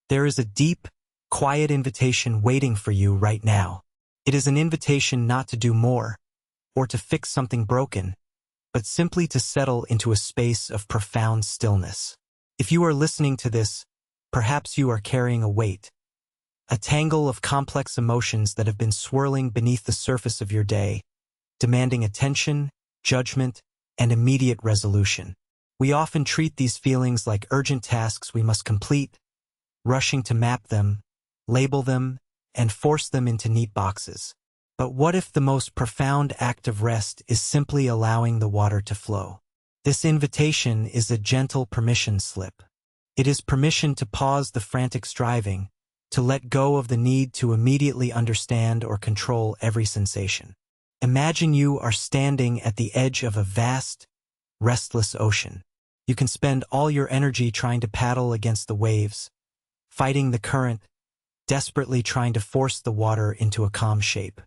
There is a deep, quiet invitation waiting for you right now. It is an invitation not to do more, or to fix something broken, but simply to settle into a space of profound stillness. If you are listening to this, perhaps you are carrying a weight, a tangle of complex emotions that have been swirling beneath the surface of your day, demanding attention, judgment, and immediate resolution. We often treat these feelings like urgent tasks we must complete, rushing to map them, label them, and force them into neat boxes. But what if the most profound act of rest is simply allowing the water to flow? This invitation is a gentle permission slip. It is permission to pause the frantic striving, to let go of the need to immediately understand or control every sensation. Imagine you are standing at the edge of a vast, restless ocean. You can spend all your energy trying to paddle against the waves, fighting the current, desperately trying to force the water into a calm shape.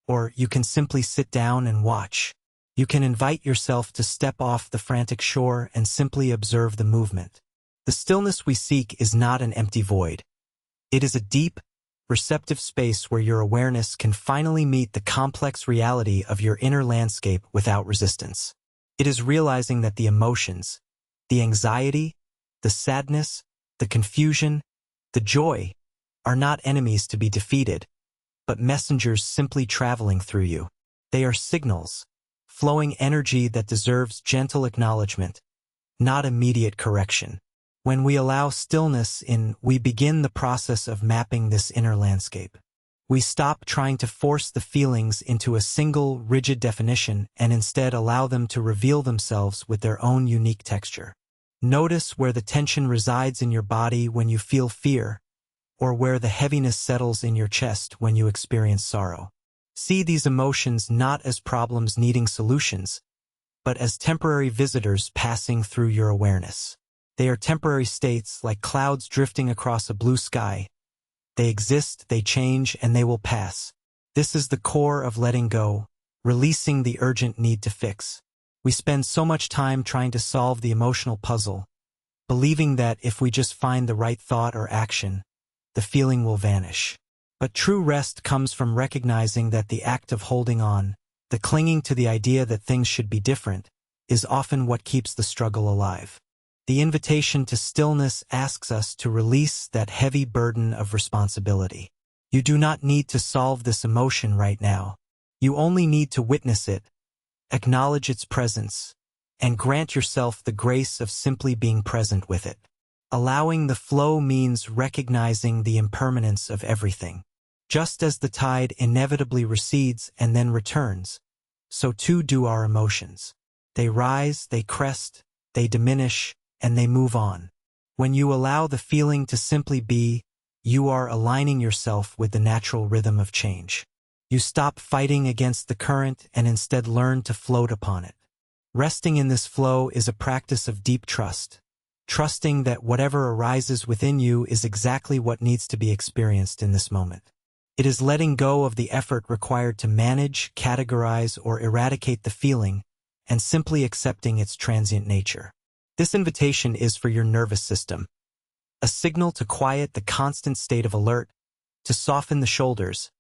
Or you can simply sit down and watch. You can invite yourself to step off the frantic shore and simply observe the movement. The stillness we seek is not an empty void. It is a deep, receptive space where your awareness can finally meet the complex reality of your inner landscape without resistance. It is realizing that the emotions, the anxiety, the sadness, the confusion, the joy, are not enemies to be defeated, but messengers simply traveling through you. They are signals, flowing energy that deserves gentle acknowledgement, not immediate correction. When we allow stillness in, we begin the process of mapping this inner landscape. We stop trying to force the feelings into a single, rigid definition and instead allow them to reveal themselves with their own unique texture. Notice where the tension resides in your body when you feel fear, or where the heaviness settles in your chest when you experience sorrow. See these emotions not as problems needing solutions, but as temporary visitors passing through your awareness. They are temporary states like clouds drifting across a blue sky. They exist, they change, and they will pass. This is the core of letting go, releasing the urgent need to fix. We spend so much time trying to solve the emotional puzzle, believing that if we just find the right thought or action, the feeling will vanish. But true rest comes from recognizing that the act of holding on, the clinging to the idea that things should be different, is often what keeps the struggle alive. The invitation to stillness asks us to release that heavy burden of responsibility. You do not need to solve this emotion right now. You only need to witness it, acknowledge its presence, and grant yourself the grace of simply being present with it. Allowing the flow means recognizing the impermanence of everything. Just as the tide inevitably recedes and then returns, so too do our emotions. They rise, they crest, they diminish, and they move on. When you allow the feeling to simply be, you are aligning yourself with the natural rhythm of change. You stop fighting against the current and instead learn to float upon it. Resting in this flow is a practice of deep trust. Trusting that whatever arises within you is exactly what needs to be experienced in this moment. It is letting go of the effort required to manage, categorize, or eradicate the feeling, and simply accepting its transient nature. This invitation is for your nervous system, a signal to quiet the constant state of alert, to soften the shoulders,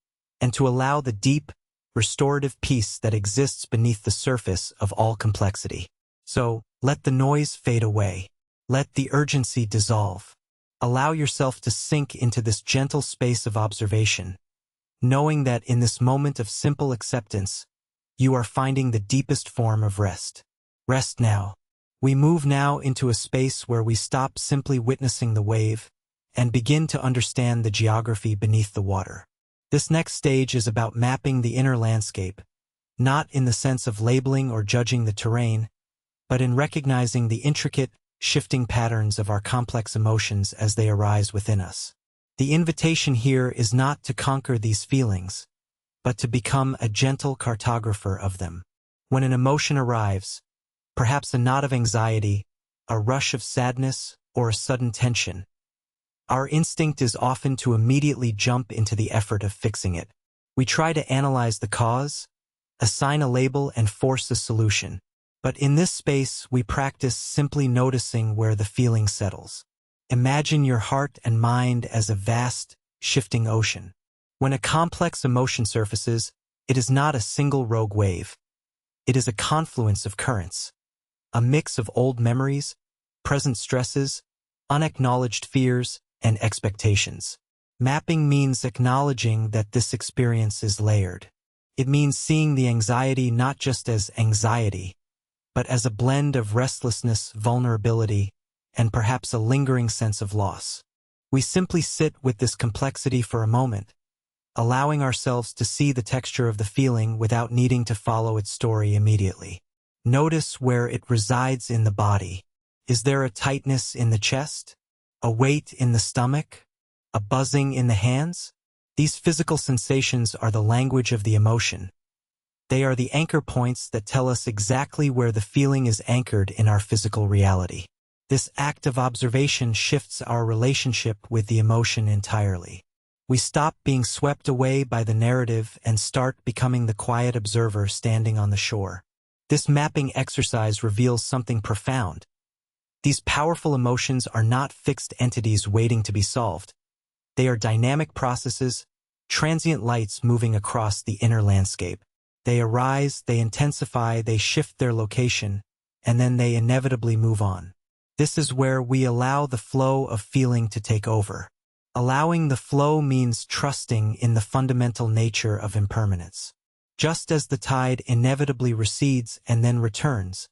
and to allow the deep, restorative peace that exists beneath the surface of all complexity. So, let the noise fade away. Let the urgency dissolve. Allow yourself to sink into this gentle space of observation, knowing that in this moment of simple acceptance, you are finding the deepest form of rest. Rest now. We move now into a space where we stop simply witnessing the wave and begin to understand the geography beneath the water. This next stage is about mapping the inner landscape, not in the sense of labeling or judging the terrain, but in recognizing the intricate, shifting patterns of our complex emotions as they arise within us. The invitation here is not to conquer these feelings, but to become a gentle cartographer of them. When an emotion arrives, perhaps a knot of anxiety, a rush of sadness, or a sudden tension, our instinct is often to immediately jump into the effort of fixing it. We try to analyze the cause, assign a label, and force a solution. But in this space, we practice simply noticing where the feeling settles. Imagine your heart and mind as a vast, shifting ocean. When a complex emotion surfaces, it is not a single rogue wave. It is a confluence of currents, a mix of old memories, present stresses, unacknowledged fears, and expectations. Mapping means acknowledging that this experience is layered. It means seeing the anxiety not just as anxiety, but as a blend of restlessness, vulnerability, and perhaps a lingering sense of loss. We simply sit with this complexity for a moment, allowing ourselves to see the texture of the feeling without needing to follow its story immediately. Notice where it resides in the body. Is there a tightness in the chest? A weight in the stomach? A buzzing in the hands? These physical sensations are the language of the emotion. They are the anchor points that tell us exactly where the feeling is anchored in our physical reality. This act of observation shifts our relationship with the emotion entirely. We stop being swept away by the narrative and start becoming the quiet observer standing on the shore. This mapping exercise reveals something profound. These powerful emotions are not fixed entities waiting to be solved. They are dynamic processes, transient lights moving across the inner landscape. They arise, they intensify, they shift their location, and then they inevitably move on. This is where we allow the flow of feeling to take over. Allowing the flow means trusting in the fundamental nature of impermanence. Just as the tide inevitably recedes and then returns,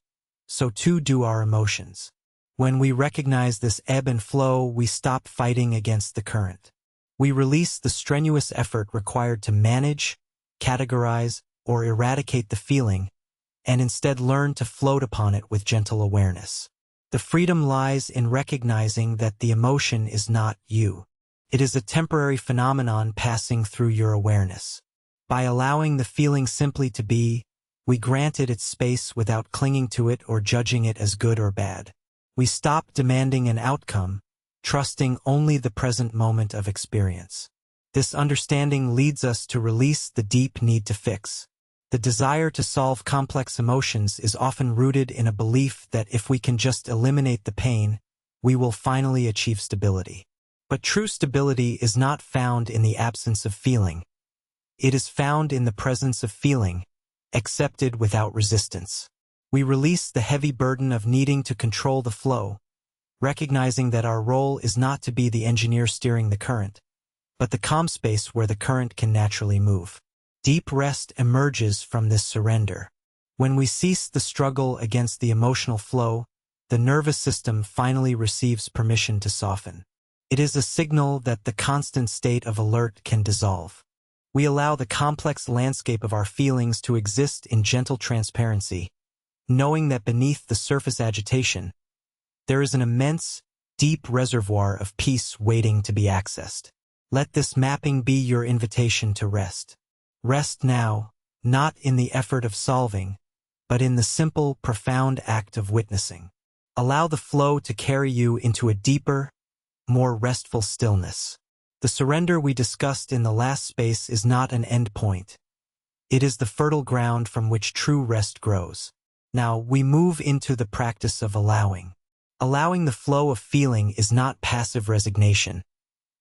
so too do our emotions. When we recognize this ebb and flow, we stop fighting against the current. We release the strenuous effort required to manage, categorize, or eradicate the feeling, and instead learn to float upon it with gentle awareness. The freedom lies in recognizing that the emotion is not you. It is a temporary phenomenon passing through your awareness. By allowing the feeling simply to be, we grant it its space without clinging to it or judging it as good or bad. We stop demanding an outcome, trusting only the present moment of experience. This understanding leads us to release the deep need to fix. The desire to solve complex emotions is often rooted in a belief that if we can just eliminate the pain, we will finally achieve stability. But true stability is not found in the absence of feeling. It is found in the presence of feeling, accepted without resistance. We release the heavy burden of needing to control the flow, recognizing that our role is not to be the engineer steering the current, but the calm space where the current can naturally move. Deep rest emerges from this surrender. When we cease the struggle against the emotional flow, the nervous system finally receives permission to soften. It is a signal that the constant state of alert can dissolve. We allow the complex landscape of our feelings to exist in gentle transparency, knowing that beneath the surface agitation, there is an immense, deep reservoir of peace waiting to be accessed. Let this mapping be your invitation to rest. Rest now, not in the effort of solving, but in the simple, profound act of witnessing. Allow the flow to carry you into a deeper, more restful stillness. The surrender we discussed in the last space is not an end point. It is the fertile ground from which true rest grows. Now we move into the practice of allowing. Allowing the flow of feeling is not passive resignation,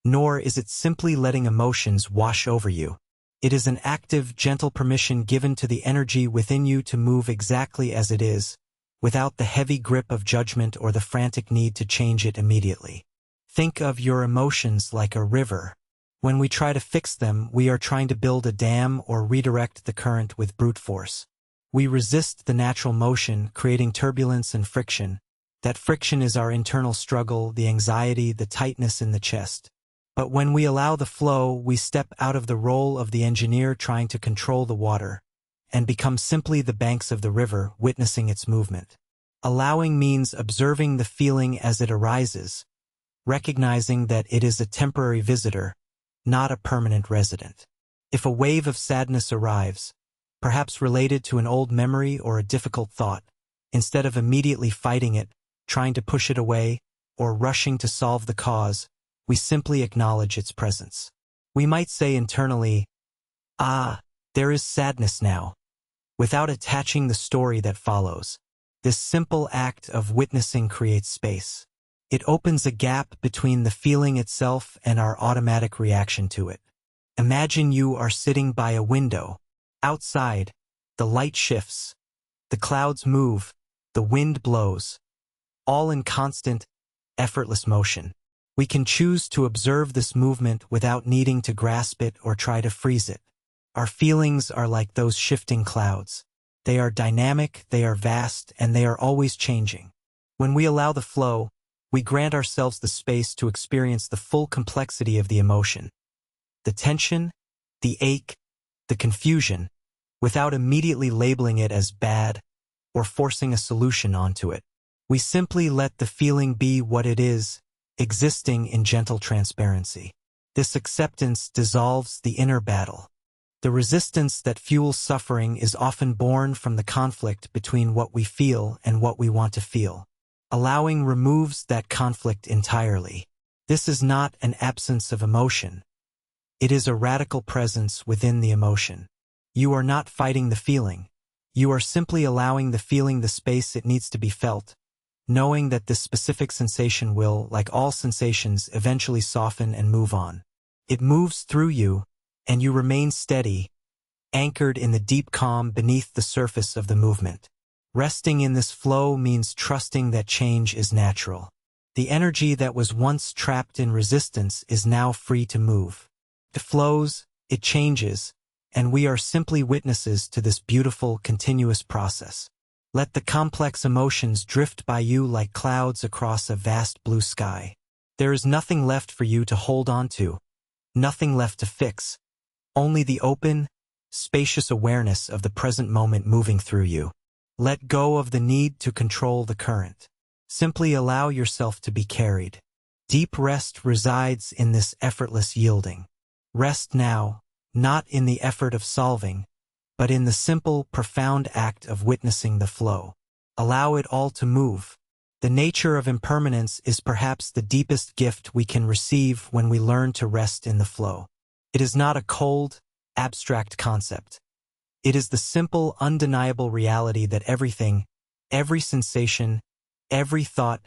nor is it simply letting emotions wash over you. It is an active, gentle permission given to the energy within you to move exactly as it is, without the heavy grip of judgment or the frantic need to change it immediately. Think of your emotions like a river. When we try to fix them, we are trying to build a dam or redirect the current with brute force. We resist the natural motion, creating turbulence and friction. That friction is our internal struggle, the anxiety, the tightness in the chest. But when we allow the flow, we step out of the role of the engineer trying to control the water, and become simply the banks of the river, witnessing its movement. Allowing means observing the feeling as it arises, recognizing that it is a temporary visitor, not a permanent resident. If a wave of sadness arrives, perhaps related to an old memory or a difficult thought, instead of immediately fighting it, trying to push it away, or rushing to solve the cause, we simply acknowledge its presence. We might say internally, "Ah, there is sadness now," without attaching the story that follows. This simple act of witnessing creates space. It opens a gap between the feeling itself and our automatic reaction to it. Imagine you are sitting by a window. Outside, the light shifts, the clouds move, the wind blows, all in constant, effortless motion. We can choose to observe this movement without needing to grasp it or try to freeze it. Our feelings are like those shifting clouds. They are dynamic, they are vast, and they are always changing. When we allow the flow, we grant ourselves the space to experience the full complexity of the emotion. The tension, the ache, the confusion, without immediately labeling it as bad or forcing a solution onto it. We simply let the feeling be what it is, existing in gentle transparency. This acceptance dissolves the inner battle. The resistance that fuels suffering is often born from the conflict between what we feel and what we want to feel. Allowing removes that conflict entirely. This is not an absence of emotion. It is a radical presence within the emotion. You are not fighting the feeling. You are simply allowing the feeling the space it needs to be felt, knowing that this specific sensation will, like all sensations, eventually soften and move on. It moves through you, and you remain steady, anchored in the deep calm beneath the surface of the movement. Resting in this flow means trusting that change is natural. The energy that was once trapped in resistance is now free to move. It flows, it changes, and we are simply witnesses to this beautiful, continuous process. Let the complex emotions drift by you like clouds across a vast blue sky. There is nothing left for you to hold on to, nothing left to fix, only the open, spacious awareness of the present moment moving through you. Let go of the need to control the current. Simply allow yourself to be carried. Deep rest resides in this effortless yielding. Rest now, not in the effort of solving, but in the simple, profound act of witnessing the flow. Allow it all to move. The nature of impermanence is perhaps the deepest gift we can receive when we learn to rest in the flow. It is not a cold, abstract concept. It is the simple, undeniable reality that everything, every sensation, every thought,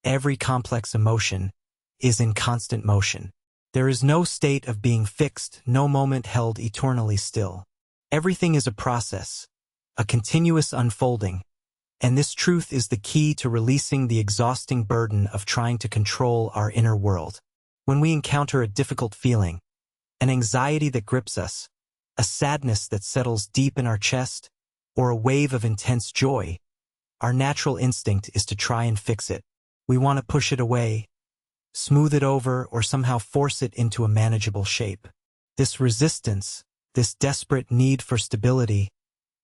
every complex emotion, is in constant motion. There is no state of being fixed, no moment held eternally still. Everything is a process, a continuous unfolding, and this truth is the key to releasing the exhausting burden of trying to control our inner world. When we encounter a difficult feeling, an anxiety that grips us, a sadness that settles deep in our chest, or a wave of intense joy, our natural instinct is to try and fix it. We want to push it away, smooth it over, or somehow force it into a manageable shape. This resistance, this desperate need for stability,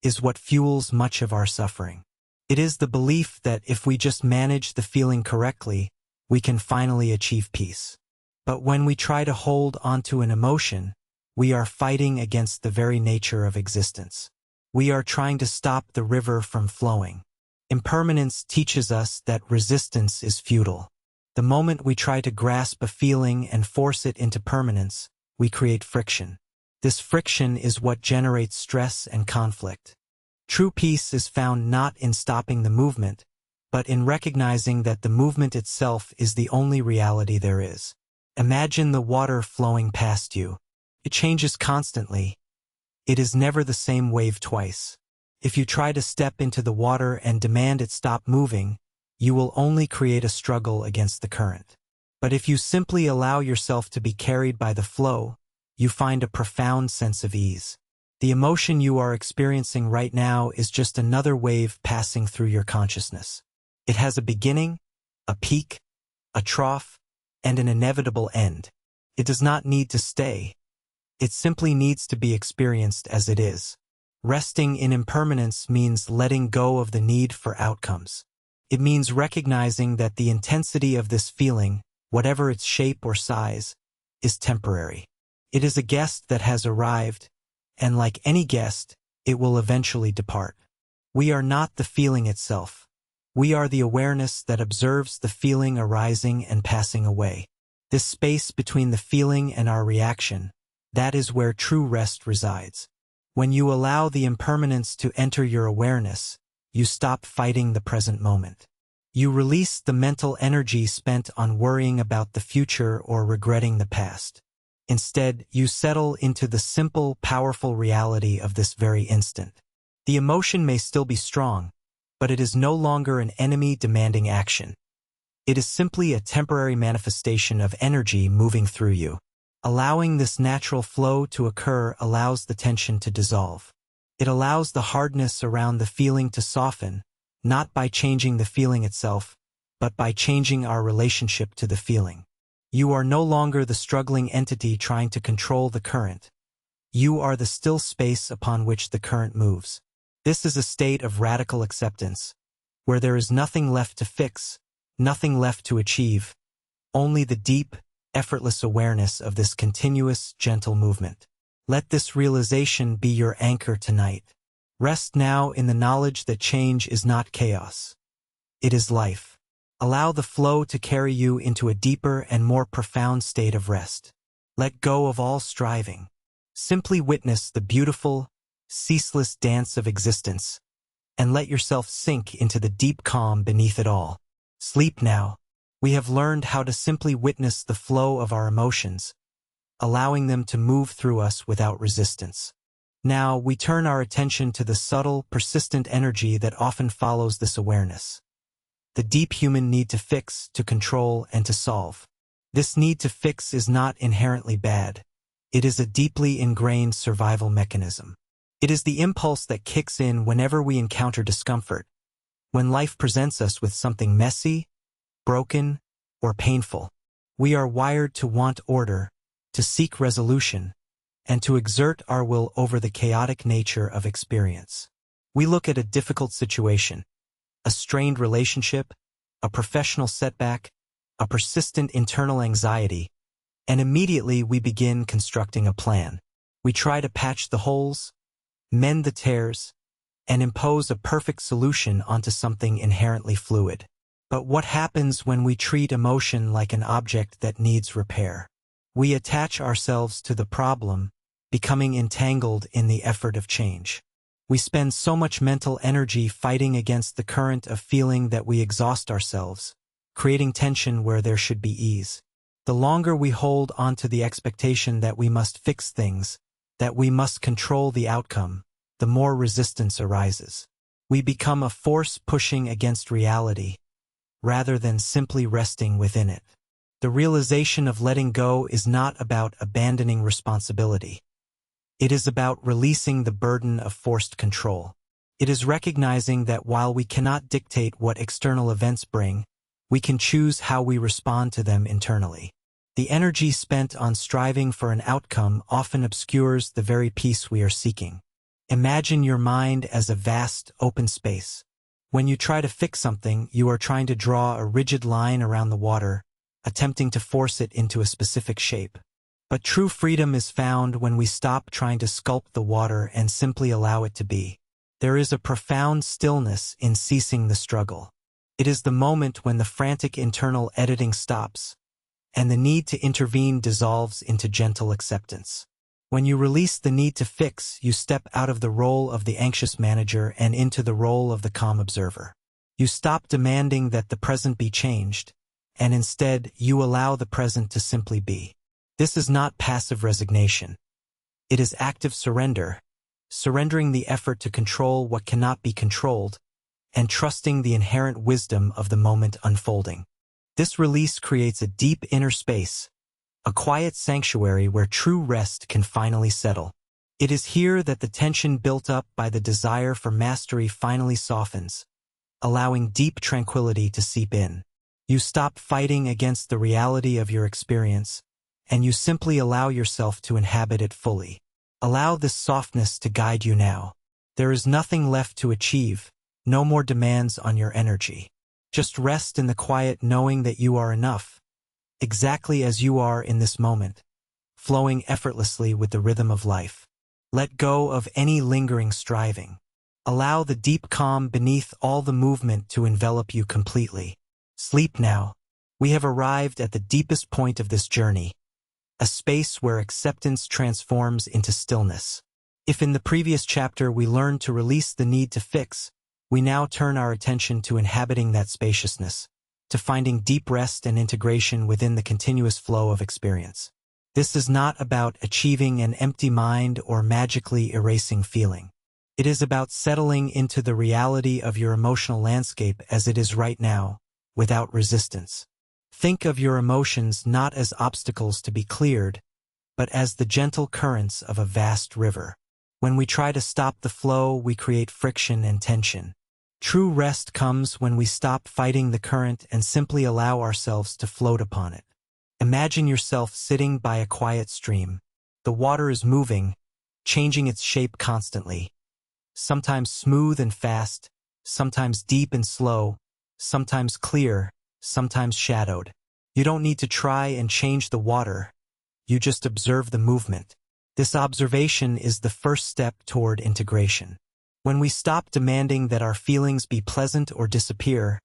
is what fuels much of our suffering. It is the belief that if we just manage the feeling correctly, we can finally achieve peace. But when we try to hold onto an emotion, we are fighting against the very nature of existence. We are trying to stop the river from flowing. Impermanence teaches us that resistance is futile. The moment we try to grasp a feeling and force it into permanence, we create friction. This friction is what generates stress and conflict. True peace is found not in stopping the movement, but in recognizing that the movement itself is the only reality there is. Imagine the water flowing past you. It changes constantly. It is never the same wave twice. If you try to step into the water and demand it stop moving, you will only create a struggle against the current. But if you simply allow yourself to be carried by the flow, you find a profound sense of ease. The emotion you are experiencing right now is just another wave passing through your consciousness. It has a beginning, a peak, a trough, and an inevitable end. It does not need to stay. It simply needs to be experienced as it is. Resting in impermanence means letting go of the need for outcomes. It means recognizing that the intensity of this feeling, whatever its shape or size, is temporary. It is a guest that has arrived, and like any guest, it will eventually depart. We are not the feeling itself. We are the awareness that observes the feeling arising and passing away. This space between the feeling and our reaction, that is where true rest resides. When you allow the impermanence to enter your awareness, you stop fighting the present moment. You release the mental energy spent on worrying about the future or regretting the past. Instead, you settle into the simple, powerful reality of this very instant. The emotion may still be strong, but it is no longer an enemy demanding action. It is simply a temporary manifestation of energy moving through you. Allowing this natural flow to occur allows the tension to dissolve. It allows the hardness around the feeling to soften, not by changing the feeling itself, but by changing our relationship to the feeling. You are no longer the struggling entity trying to control the current. You are the still space upon which the current moves. This is a state of radical acceptance, where there is nothing left to fix, nothing left to achieve, only the deep, effortless awareness of this continuous, gentle movement. Let this realization be your anchor tonight. Rest now in the knowledge that change is not chaos. It is life. Allow the flow to carry you into a deeper and more profound state of rest. Let go of all striving. Simply witness the beautiful, ceaseless dance of existence, and let yourself sink into the deep calm beneath it all. Sleep now. We have learned how to simply witness the flow of our emotions, allowing them to move through us without resistance. Now, we turn our attention to the subtle, persistent energy that often follows this awareness. The deep human need to fix, to control, and to solve. This need to fix is not inherently bad. It is a deeply ingrained survival mechanism. It is the impulse that kicks in whenever we encounter discomfort, when life presents us with something messy, broken, or painful. We are wired to want order, to seek resolution, and to exert our will over the chaotic nature of experience. We look at a difficult situation, a strained relationship, a professional setback, a persistent internal anxiety, and immediately we begin constructing a plan. We try to patch the holes, mend the tears, and impose a perfect solution onto something inherently fluid. But what happens when we treat emotion like an object that needs repair? We attach ourselves to the problem, becoming entangled in the effort of change. We spend so much mental energy fighting against the current of feeling that we exhaust ourselves, creating tension where there should be ease. The longer we hold onto the expectation that we must fix things, that we must control the outcome, the more resistance arises. We become a force pushing against reality, rather than simply resting within it. The realization of letting go is not about abandoning responsibility. It is about releasing the burden of forced control. It is recognizing that while we cannot dictate what external events bring, we can choose how we respond to them internally. The energy spent on striving for an outcome often obscures the very peace we are seeking. Imagine your mind as a vast, open space. When you try to fix something, you are trying to draw a rigid line around the water, attempting to force it into a specific shape. But true freedom is found when we stop trying to sculpt the water and simply allow it to be. There is a profound stillness in ceasing the struggle. It is the moment when the frantic internal editing stops, and the need to intervene dissolves into gentle acceptance. When you release the need to fix, you step out of the role of the anxious manager and into the role of the calm observer. You stop demanding that the present be changed, and instead you allow the present to simply be. This is not passive resignation. It is active surrender, surrendering the effort to control what cannot be controlled, and trusting the inherent wisdom of the moment unfolding. This release creates a deep inner space, a quiet sanctuary where true rest can finally settle. It is here that the tension built up by the desire for mastery finally softens, allowing deep tranquility to seep in. You stop fighting against the reality of your experience, and you simply allow yourself to inhabit it fully. Allow this softness to guide you now. There is nothing left to achieve, no more demands on your energy. Just rest in the quiet knowing that you are enough, exactly as you are in this moment, flowing effortlessly with the rhythm of life. Let go of any lingering striving. Allow the deep calm beneath all the movement to envelop you completely. Sleep now. We have arrived at the deepest point of this journey, a space where acceptance transforms into stillness. If in the previous chapter we learned to release the need to fix, We now turn our attention to inhabiting that spaciousness, to finding deep rest and integration within the continuous flow of experience. This is not about achieving an empty mind or magically erasing feeling. It is about settling into the reality of your emotional landscape as it is right now, without resistance. Think of your emotions not as obstacles to be cleared, but as the gentle currents of a vast river. When we try to stop the flow, we create friction and tension. True rest comes when we stop fighting the current and simply allow ourselves to float upon it. Imagine yourself sitting by a quiet stream. The water is moving, changing its shape constantly. Sometimes smooth and fast, sometimes deep and slow, sometimes clear, sometimes shadowed. You don't need to try and change the water. You just observe the movement. This observation is the first step toward integration. When we stop demanding that our feelings be pleasant or disappear,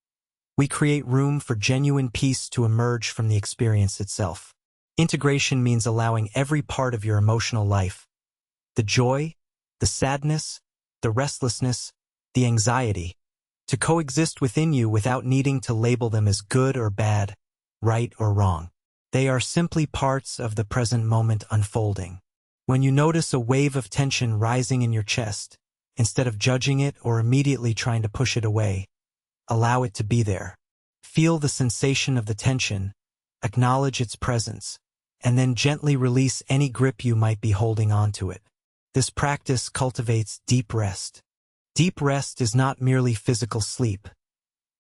we create room for genuine peace to emerge from the experience itself. Integration means allowing every part of your emotional life, the joy, the sadness, the restlessness, the anxiety, to coexist within you without needing to label them as good or bad, right or wrong. They are simply parts of the present moment unfolding. When you notice a wave of tension rising in your chest, instead of judging it or immediately trying to push it away, allow it to be there. Feel the sensation of the tension, acknowledge its presence, and then gently release any grip you might be holding onto it. This practice cultivates deep rest. Deep rest is not merely physical sleep.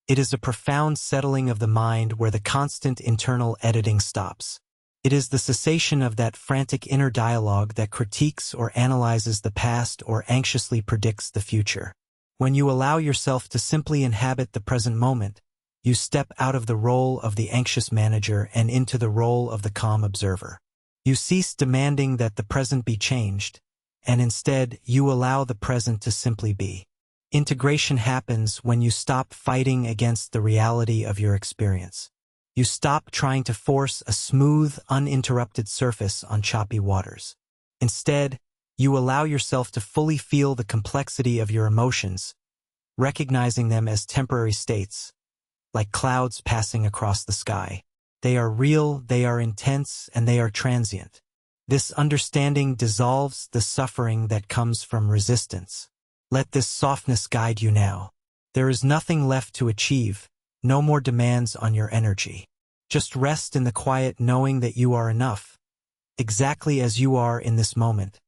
It is a profound settling of the mind where the constant internal editing stops. It is the cessation of that frantic inner dialogue that critiques or analyzes the past or anxiously predicts the future. When you allow yourself to simply inhabit the present moment, you step out of the role of the anxious manager and into the role of the calm observer. You cease demanding that the present be changed, and instead you allow the present to simply be. Integration happens when you stop fighting against the reality of your experience. You stop trying to force a smooth, uninterrupted surface on choppy waters. Instead, you allow yourself to fully feel the complexity of your emotions, recognizing them as temporary states, like clouds passing across the sky. They are real, they are intense, and they are transient. This understanding dissolves the suffering that comes from resistance. Let this softness guide you now. There is nothing left to achieve, no more demands on your energy. Just rest in the quiet knowing that you are enough, exactly as you are in this moment,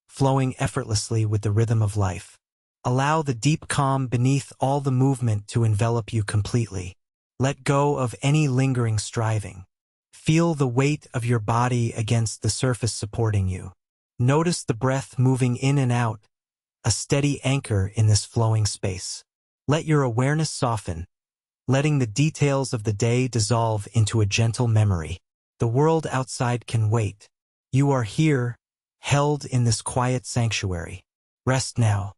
flowing effortlessly with the rhythm of life. Allow the deep calm beneath all the movement to envelop you completely. Let go of any lingering striving. Feel the weight of your body against the surface supporting you. Notice the breath moving in and out, a steady anchor in this flowing space. Let your awareness soften, letting the details of the day dissolve into a gentle memory. The world outside can wait. You are here, held in this quiet sanctuary. Rest now.